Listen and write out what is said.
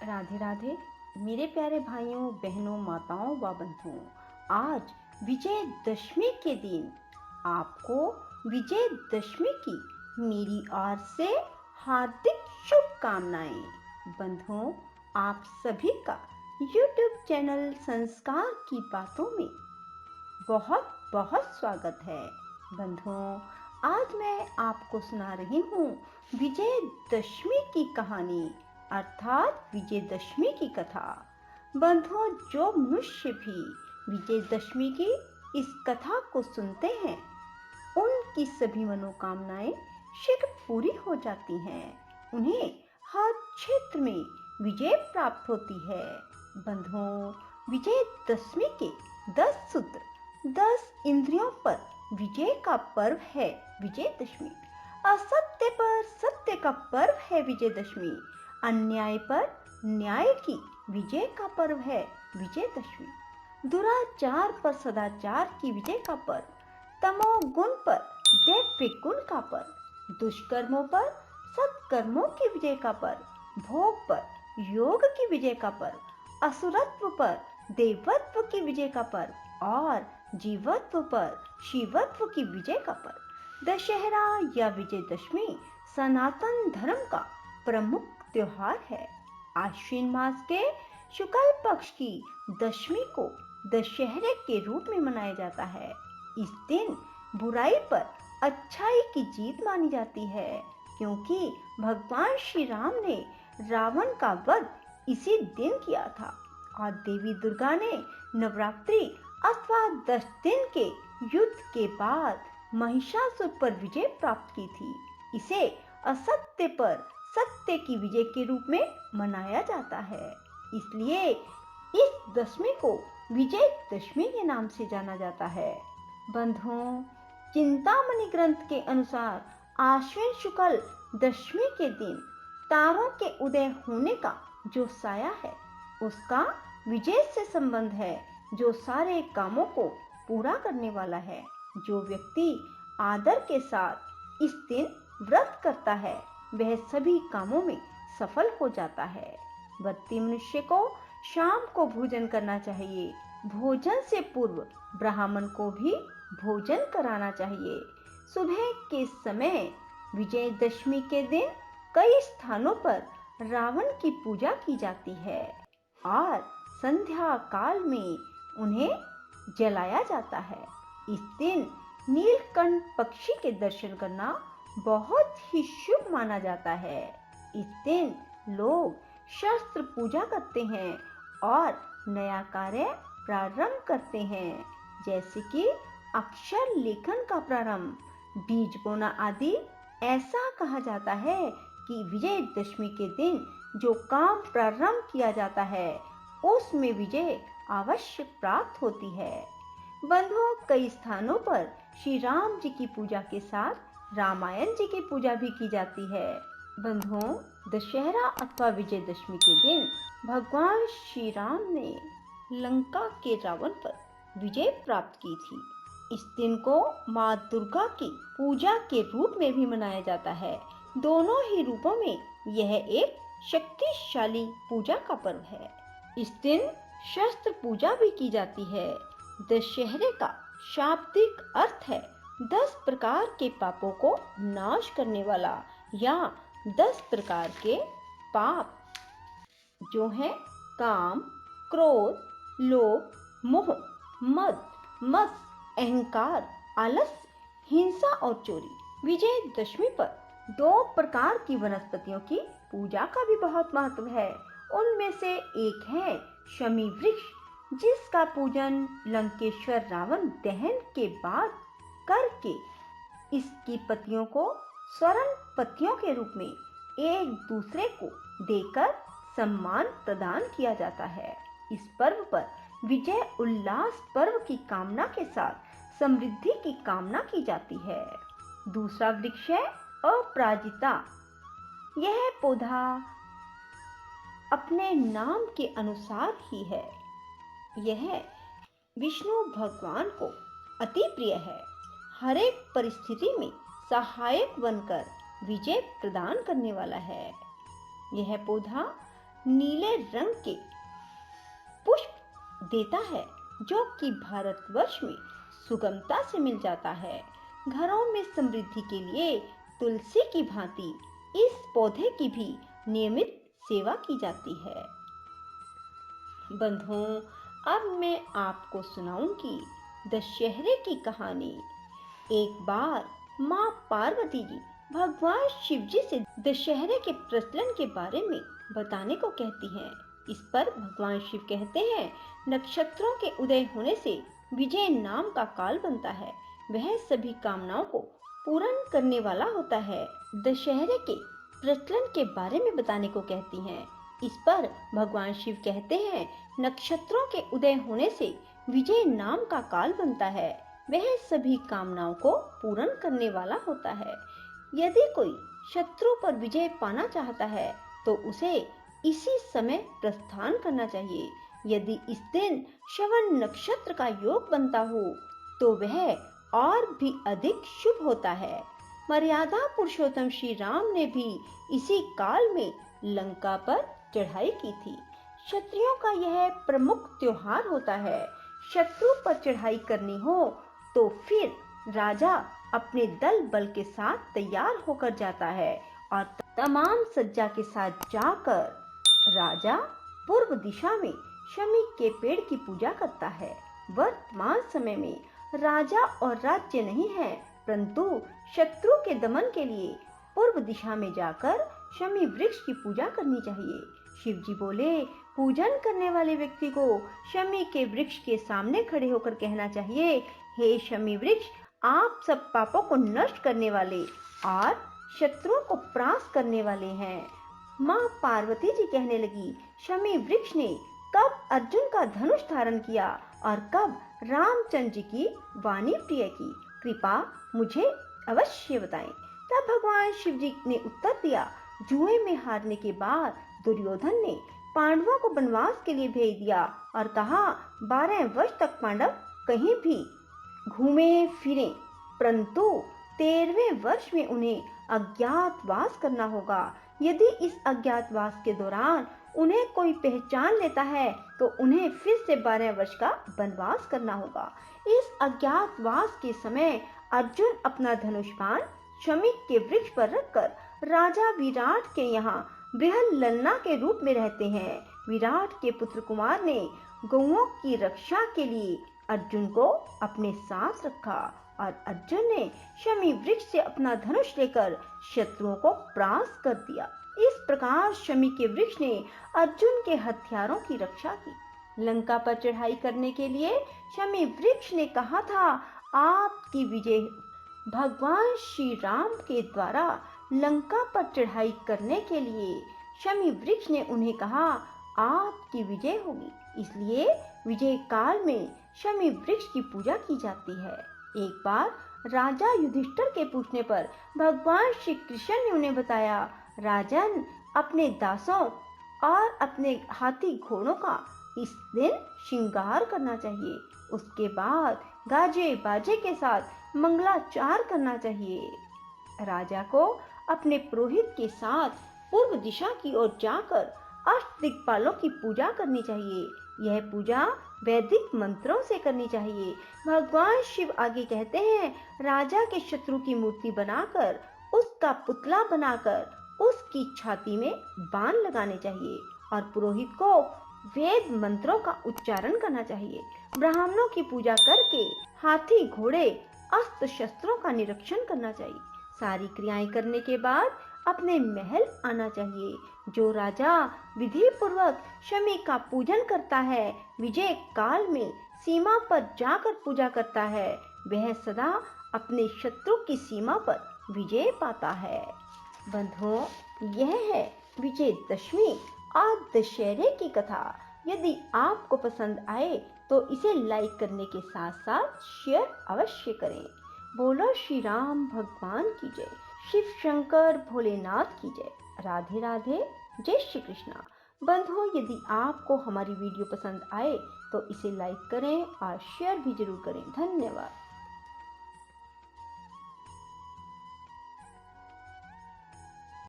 राधे राधे मेरे प्यारे भाइयों बहनों माताओं व बंधुओं। आज विजयदशमी के दिन आपको विजयदशमी की मेरी ओर से हार्दिक शुभकामनाएं। बंधुओं, आप सभी का YouTube चैनल संस्कार की बातों में बहुत बहुत स्वागत है। बंधुओं, आज मैं आपको सुना रही हूँ विजयदशमी की कहानी अर्थात विजयदशमी की कथा। बंधुओं, जो मनुष्य भी विजयदशमी की इस कथा को सुनते हैं उनकी सभी मनोकामनाएं शीघ्र पूरी हो जाती हैं। उन्हें हर क्षेत्र में विजय प्राप्त होती है। बंधुओं, विजयदशमी के 10 सूत्र, 10 इंद्रियों पर विजय का पर्व है विजयदशमी। असत्य पर सत्य का पर्व है विजयदशमी। अन्याय पर न्याय की विजय का पर्व है विजयदशमी। दुराचार पर सदाचार की विजय का पर्व, तमोगुण पर दैव्य गुण का पर्व, दुष्कर्मों पर सत्कर्मों की विजय का पर्व, भोग पर योग की विजय का पर्व, असुरत्व पर देवत्व की विजय का पर्व और जीवत्व पर शिवत्व की विजय का पर्व। दशहरा या विजयदशमी सनातन धर्म का प्रमुख त्योहार है। आश्विन मास के शुक्ल पक्ष की दशमी को दशहरे के रूप में मनाया जाता है। इस दिन बुराई पर अच्छाई की जीत मानी जाती है, क्योंकि भगवान श्री राम ने रावण का वध इसी दिन किया था और देवी दुर्गा ने नवरात्रि अथवा 10 दिन के युद्ध के बाद महिषासुर पर विजय प्राप्त की थी। इसे असत्य पर सत्य की विजय के रूप में मनाया जाता है। इसलिए इस दशमी को विजयदशमी के नाम से जाना जाता है। बंधुओं, चिंतामणि ग्रंथ के अनुसार आश्विन शुक्ल दशमी के दिन तारों के उदय होने का जो साया है उसका विजय से संबंध है, जो सारे कामों को पूरा करने वाला है। जो व्यक्ति आदर के साथ इस दिन व्रत करता है वह सभी कामों में सफल हो जाता है। व्रती मनुष्य को शाम को भोजन करना चाहिए। भोजन से पूर्व ब्राह्मण को भी भोजन कराना चाहिए। सुबह के समय विजयदशमी के दिन कई स्थानों पर रावण की पूजा की जाती है और संध्या काल में उन्हें जलाया जाता है। इस दिन नीलकंठ पक्षी के दर्शन करना बहुत ही शुभ माना जाता है। इस दिन लोग शस्त्र पूजा करते हैं और नया कार्य प्रारंभ करते हैं, जैसे कि अक्षर लेखन का प्रारंभ, बीज बोना आदि। ऐसा कहा जाता है कि विजयदशमी के दिन जो काम प्रारंभ किया जाता है उसमें विजय अवश्य प्राप्त होती है। बंधुओं, कई स्थानों पर श्री राम जी की पूजा के साथ रामायण जी की पूजा भी की जाती है। बंधुओं, दशहरा अथवा विजयदशमी के दिन भगवान श्री राम ने लंका के रावण पर विजय प्राप्त की थी। इस दिन को माँ दुर्गा की पूजा के रूप में भी मनाया जाता है। दोनों ही रूपों में यह एक शक्तिशाली पूजा का पर्व है। इस दिन शस्त्र पूजा भी की जाती है। दशहरे का शाब्दिक अर्थ है 10 प्रकार के पापों को नाश करने वाला या 10 प्रकार के पाप, जो है काम, क्रोध, लोभ, मोह, मद, मत्सर, अहंकार, आलस्य, हिंसा और चोरी। विजयदशमी पर 2 प्रकार की वनस्पतियों की पूजा का भी बहुत महत्व है। उनमें से एक है शमी वृक्ष, जिसका पूजन लंकेश्वर रावण दहन के बाद करके इसकी पत्तियों को स्वर्ण पत्तियों के रूप में एक दूसरे को देकर सम्मान प्रदान किया जाता है। इस पर्व पर विजय उल्लास पर्व की कामना के साथ समृद्धि की कामना की जाती है। दूसरा वृक्ष है अपराजिता। यह पौधा अपने नाम के अनुसार ही है। यह विष्णु भगवान को अति प्रिय है। हर एक परिस्थिति में सहायक बनकर विजय प्रदान करने वाला है। यह पौधा नीले रंग के पुष्प देता है, जो कि भारतवर्ष में सुगमता से मिल जाता है। घरों में समृद्धि के लिए तुलसी की भांति इस पौधे की भी नियमित सेवा की जाती है। बंधुओं, अब मैं आपको सुनाऊंगी दशहरे की कहानी। एक बार माँ पार्वती जी भगवान शिव जी से दशहरे के प्रचलन के बारे में बताने को कहती हैं। इस पर भगवान शिव कहते हैं, नक्षत्रों के उदय होने से विजय नाम का काल बनता है, वह सभी कामनाओं को पूर्ण करने वाला होता है। दशहरे के प्रचलन के बारे में बताने को कहती हैं। इस पर भगवान शिव कहते हैं, नक्षत्रों के उदय होने से विजय नाम का काल बनता है, वह सभी कामनाओं को पूर्ण करने वाला होता है। यदि कोई शत्रु पर विजय पाना चाहता है तो उसे इसी समय प्रस्थान करना चाहिए। यदि इस दिन श्रवण नक्षत्र का योग बनता हो तो वह और भी अधिक शुभ होता है। मर्यादा पुरुषोत्तम श्री राम ने भी इसी काल में लंका पर चढ़ाई की थी। क्षत्रियों का यह प्रमुख त्योहार होता है। शत्रु पर चढ़ाई करनी हो तो फिर राजा अपने दल बल के साथ तैयार होकर जाता है और तमाम सज्जा के साथ जाकर राजा पूर्व दिशा में शमी के पेड़ की पूजा करता है। वर्तमान समय में राजा और राज्य नहीं है, परंतु शत्रु के दमन के लिए पूर्व दिशा में जाकर शमी वृक्ष की पूजा करनी चाहिए। शिव जी बोले, पूजन करने वाले व्यक्ति को शमी के वृक्ष के सामने खड़े होकर कहना चाहिए, हे शमी वृक्ष, आप सब पापों को नष्ट करने वाले और शत्रुओं को परास्त करने वाले हैं। माँ पार्वती जी कहने लगी, शमी वृक्ष ने कब अर्जुन का धनुष धारण किया और कब रामचंद्र जी की वाणी प्रिय की, कृपा मुझे अवश्य बताएं। तब भगवान शिव जी ने उत्तर दिया, जुए में हारने के बाद दुर्योधन ने पांडवों को वनवास के लिए भेज दिया और कहा, 12 वर्ष तक पांडव कहीं भी घूमे फिरे, परंतु 13वें वर्ष में उन्हें अज्ञातवास करना होगा। यदि इस अज्ञातवास के दौरान उन्हें कोई पहचान लेता है तो उन्हें फिर से 12 वर्ष का वनवास करना होगा। इस अज्ञातवास के समय अर्जुन अपना धनुष बाण शमी के वृक्ष पर रखकर राजा विराट के यहाँ बृहल्लना के रूप में रहते हैं। विराट के पुत्र कुमार ने गौओं की रक्षा के लिए अर्जुन को अपने साथ रखा और अर्जुन ने शमी वृक्ष से अपना धनुष लेकर शत्रुओं को परास्त कर दिया। इस प्रकार शमी के वृक्ष ने अर्जुन के हथियारों की रक्षा की। लंका पर चढ़ाई करने के लिए शमी वृक्ष ने कहा था, आपकी विजय। भगवान श्री राम के द्वारा लंका पर चढ़ाई करने के लिए शमी वृक्ष ने उन्हें कहा, आपकी विजय होगी। इसलिए विजय काल में शमी वृक्ष की पूजा की जाती है। एक बार राजा युधिष्ठिर के पूछने पर भगवान श्री कृष्ण ने उन्हें बताया, राजन, अपने दासों और अपने हाथी घोड़ों का इस दिन श्रृंगार करना चाहिए। उसके बाद गाजे बाजे के साथ मंगलाचार करना चाहिए। राजा को अपने पुरोहित के साथ पूर्व दिशा की ओर जाकर अष्टदिक्पालों की पूजा करनी चाहिए। यह पूजा वैदिक मंत्रों से करनी चाहिए। भगवान शिव आगे कहते हैं, राजा के शत्रु की मूर्ति बनाकर उसका पुतला बनाकर उसकी छाती में बाण लगाने चाहिए और पुरोहित को वेद मंत्रों का उच्चारण करना चाहिए। ब्राह्मणों की पूजा करके हाथी घोड़े अस्त्र शस्त्रों का निरीक्षण करना चाहिए। सारी क्रियाएं करने के बाद अपने महल आना चाहिए। जो राजा विधि पूर्वक शमी का पूजन करता है, विजय काल में सीमा पर जाकर पूजा करता है, वह सदा अपने शत्रु की सीमा पर विजय पाता है। बंधुओं, यह है विजयदशमी और दशहरे की कथा। यदि आपको पसंद आए तो इसे लाइक करने के साथ साथ शेयर अवश्य करें। बोलो श्री राम भगवान की जय, शिव शंकर भोलेनाथ की जय। राधे राधे, जय श्री कृष्णा। बंधुओं, यदि आपको हमारी वीडियो पसंद आए तो इसे लाइक करें और शेयर भी जरूर करें। धन्यवाद।